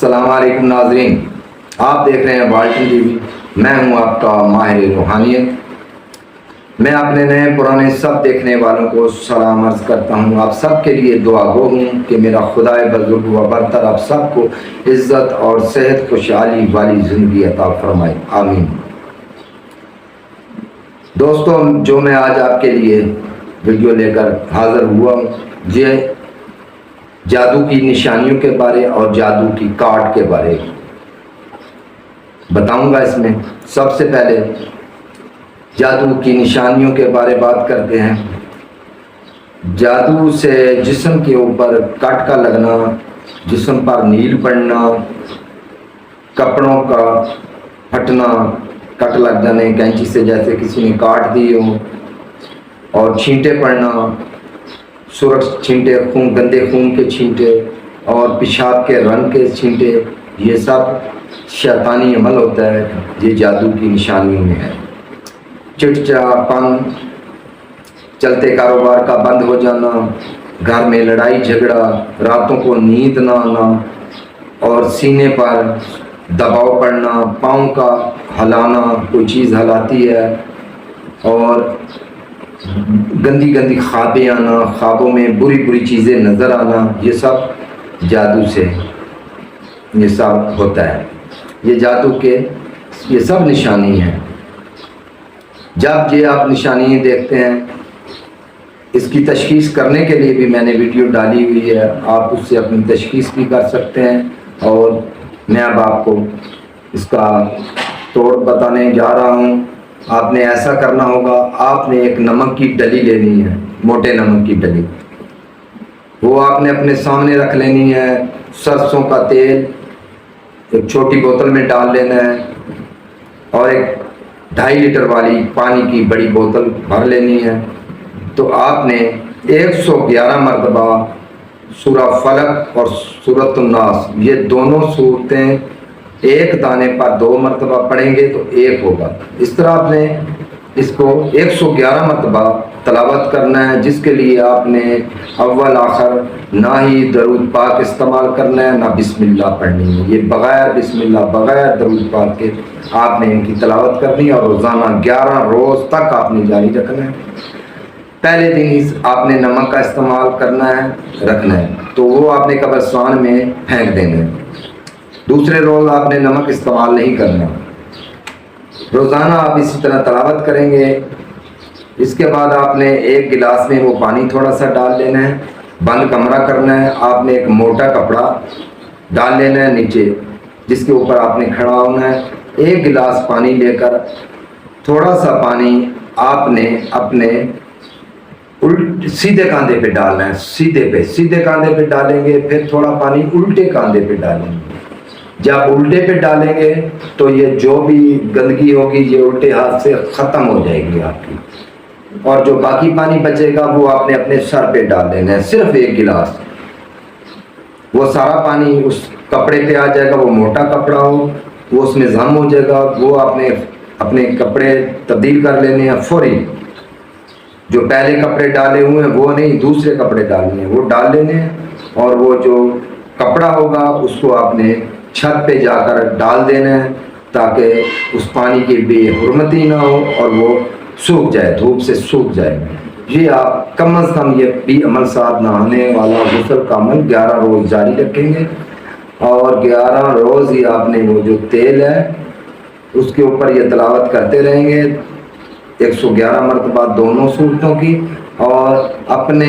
अस्सलाम वालेकुम नाज़रीन, आप देख रहे हैं वाल्टन टीवी। मैं हूं आपका माहिर रूहानियत। मैं अपने नए पुराने सब देखने वालों को सलाम अर्ज़ करता हूं। आप सब के लिए दुआ गो हूं कि मेरा खुदाए बुज़ुर्ग व बरतर आप सबको इज़्ज़त और सेहत खुशहाली वाली ज़िंदगी अता फरमाए, आमीन। दोस्तों, जो मैं आज आपके लिए वीडियो लेकर हाज़िर हुआ हूँ, ये जादू की निशानियों के बारे और जादू की कार्ड के बारे बताऊंगा। इसमें सबसे पहले जादू की निशानियों के बारे बात करते हैं। जादू से जिस्म के ऊपर कट का लगना, जिस्म पर नील पड़ना, कपड़ों का फटना, कट लग जाने कैंची से जैसे किसी ने काट दी हो, और छींटे पड़ना, सुरख छींटे, खून, गंदे खून के छींटे और पेशाब के रंग के छींटे, ये सब शैतानी अमल होता है। ये जादू की निशानियों में है। चिड़चिड़ापन, चलते कारोबार का बंद हो जाना, घर में लड़ाई झगड़ा, रातों को नींद ना आना और सीने पर दबाव पड़ना, पाँव का हिलाना, कोई चीज़ हिलाती है, और गंदी गंदी ख्वाबें आना, ख्वाबों में बुरी बुरी चीज़ें नज़र आना, ये सब जादू से ये सब होता है। ये जादू के ये सब निशानी हैं। जब ये आप निशानी देखते हैं, इसकी तशखीस करने के लिए भी मैंने वीडियो डाली हुई है, आप उससे अपनी तशखीस भी कर सकते हैं। और मैं अब आपको इसका तोड़ बताने जा रहा हूँ। आपने ऐसा करना होगा, आपने एक नमक की डली लेनी है, मोटे नमक की डली, वो आपने अपने सामने रख लेनी है। सरसों का तेल एक छोटी बोतल में डाल लेना है, और एक 2.5 लीटर वाली पानी की बड़ी बोतल भर लेनी है। तो आपने 111 मरतबा सूरह फलक और सूरत नास, ये दोनों सूरतें एक दाने पर 2 मरतबा पढ़ेंगे तो 1 होगा। इस तरह आपने इसको 111 मरतबा तलावत करना है, जिसके लिए आपने अव्वल आखिर ना ही दरूद पाक इस्तेमाल करना है, ना बिस्मिल्लाह पढ़नी है। ये बग़ैर बिस्मिल्लाह, बग़ैर दरूद पाक के आपने इनकी तलावत करनी है, और रोज़ाना 11 रोज़ तक आपने जारी रखना है। पहले दिन ही आपने नमक का इस्तेमाल करना है, रखना है, तो वो आपने कब्रिस्तान में फेंक देना है। दूसरे रोज़ आपने नमक इस्तेमाल नहीं करना। रोज़ाना आप इसी तरह तलावत करेंगे। इसके बाद आपने एक गिलास में वो पानी थोड़ा सा डाल लेना है, बंद कमरा करना है। आपने एक मोटा कपड़ा डाल लेना है नीचे, जिसके ऊपर आपने खड़ा होना है। एक गिलास पानी लेकर थोड़ा सा पानी आपने अपने सीधे कांधे पे डालना है, सीधे कांधे पे डालेंगे, फिर थोड़ा पानी उल्टे कांधे पे डालेंगे। जब उल्टे पे डालेंगे तो ये जो भी गंदगी होगी ये उल्टे हाथ से ख़त्म हो जाएगी आपकी, और जो बाकी पानी बचेगा वो आपने अपने सर पे डाल देना है। सिर्फ एक गिलास, वो सारा पानी उस कपड़े पे आ जाएगा। वो मोटा कपड़ा हो, वो उसमें जम हो जाएगा। वो आपने अपने कपड़े तब्दील कर लेने हैं फौरी। जो पहले कपड़े डाले हुए हैं वो नहीं, दूसरे कपड़े डालने हैं, वो डाल लेने हैं। और वो जो कपड़ा होगा उसको आपने छत पे जाकर डाल देना है, ताकि उस पानी की बेहुरमती ना हो और वो सूख जाए, धूप से सूख जाए। ये आप कम अज़ कम ये भी अमल साथ नहाने वाला गुस्ल का अमल 11 रोज़ जारी रखेंगे, और 11 रोज़ ही आपने वो जो तेल है उसके ऊपर ये तलावत करते रहेंगे 111 मरतबा दोनों सूरतों की। और अपने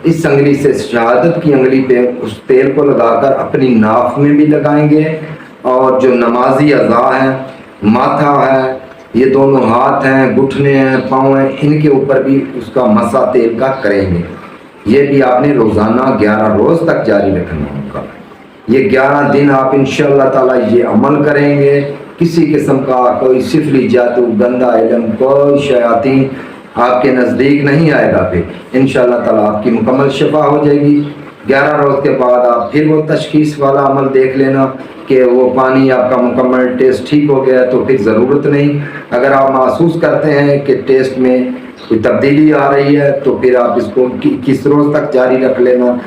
इस अंगली से, शहादत की अंगली पे उस तेल को लगाकर अपनी नाक में भी लगाएंगे, और जो नमाजी अज़ा हैं, माथा है, ये दोनों हाथ हैं, घुटने हैं, पाँव हैं, इनके ऊपर भी उसका मसा तेल का करेंगे। ये भी आपने रोज़ाना 11 रोज़ तक जारी रखना होगा। ये 11 दिन आप इंशाअल्लाह ताला ये अमल करेंगे, किसी किस्म का कोई सिफली जादू, गंदा इल्म, कोई शयातीन आपके नज़दीक नहीं आएगा। फिर इंशाअल्लाह ताला आपकी मुकम्मल शिफा हो जाएगी। 11 रोज़ के बाद आप फिर वो तशखीस वाला अमल देख लेना कि वो पानी आपका मुकम्मल टेस्ट ठीक हो गया, तो फिर ज़रूरत नहीं। अगर आप महसूस करते हैं कि टेस्ट में कोई तब्दीली आ रही है, तो फिर आप इसको 21 रोज़ तक जारी रख लेना।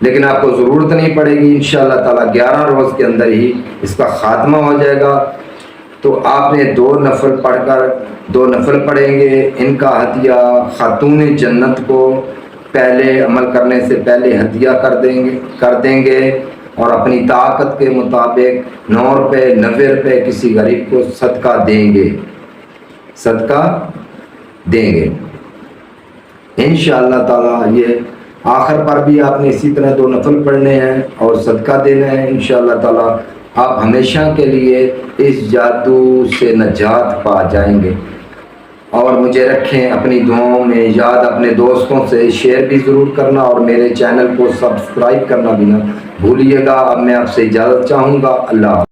لیکن آپ کو ضرورت نہیں پڑے گی، انشاءاللہ تعالیٰ 11 روز کے اندر ہی اس کا خاتمہ ہو جائے گا۔ تو آپ نے 2 نفل پڑھ کر 2 نفل پڑھیں گے، ان کا ہدیہ خاتون جنت کو پہلے عمل کرنے سے پہلے ہدیہ کر دیں گے، اور اپنی طاقت کے مطابق 9 روپے 90 روپے کسی غریب کو صدقہ دیں گے، انشاءاللہ تعالیٰ۔ یہ آخر پر بھی آپ نے اسی طرح 2 نفل پڑھنے ہیں اور صدقہ دینا ہے، انشاءاللہ تعالیٰ آپ ہمیشہ کے لیے اس جادو سے نجات پا جائیں گے۔ اور مجھے رکھیں اپنی دعاؤں میں یاد، اپنے دوستوں سے شیئر بھی ضرور کرنا، اور میرے چینل کو سبسکرائب کرنا بھی نہ بھولیے گا۔ اب میں آپ سے اجازت چاہوں گا، اللہ حافظ۔